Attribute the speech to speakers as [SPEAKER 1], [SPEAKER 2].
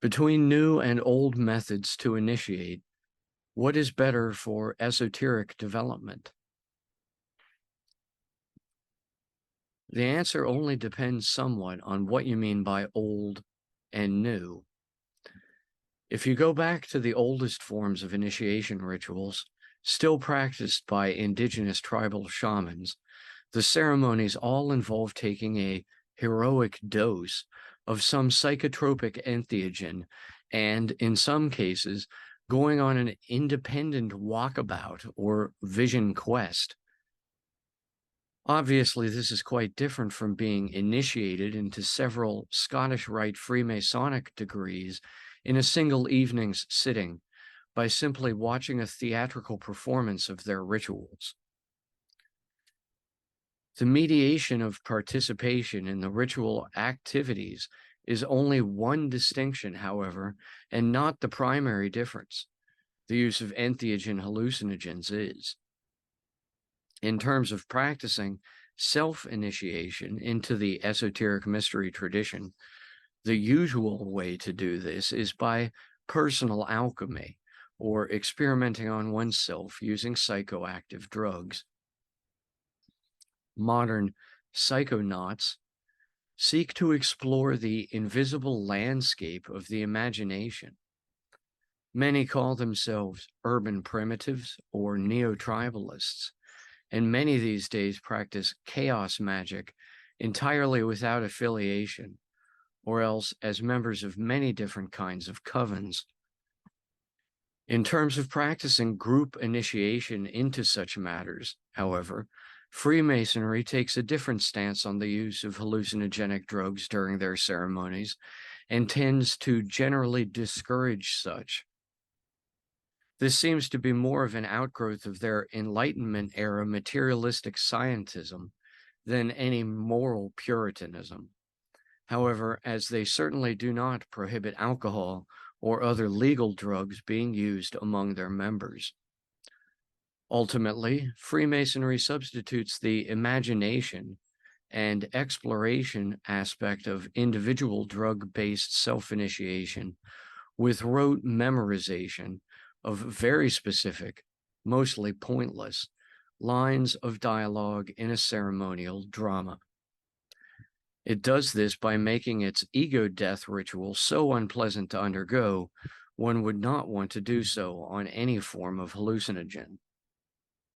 [SPEAKER 1] Between new and old methods to initiate, what is better for esoteric development? The answer only depends somewhat on what you mean by old and new. If you go back to the oldest forms of initiation rituals, still practiced by indigenous tribal shamans, the ceremonies all involve taking a heroic dose of some psychotropic entheogen and, in some cases, going on an independent walkabout or vision quest. Obviously, this is quite different from being initiated into several Scottish Rite Free-masonic degrees in a single evening's sitting by simply watching a theatrical performance of their rituals. The mediation of participation in the ritual activities is only one distinction, however, and not the primary difference. The use of entheogen hallucinogens is. In terms of practicing self-initiation into the esoteric mystery tradition, the usual way to do this is by personal alchemy, or experimenting on oneself using psychoactive drugs. Modern psycho-nauts seek to explore the invisible landscape of the imagination. Many call themselves urban primitives or neo-tribalists, and many these days practice chaos magic entirely without affiliation, or else as members of many different kinds of covens. In terms of practicing group initiation into such matters, however, Freemasonry takes a different stance on the use of hallucinogenic drugs during their ceremonies and tends to generally discourage such. This seems to be more of an outgrowth of their Enlightenment era materialistic scientism than any moral puritanism. However, as they certainly do not prohibit alcohol or other legal drugs being used among their members. Ultimately, Freemasonry substitutes the imagination and exploration aspect of individual drug-based self-initiation with rote memorization of very specific, mostly pointless, lines of dialogue in a ceremonial drama. It does this by making its ego death ritual so unpleasant to undergo, one would not want to do so on any form of hallucinogen.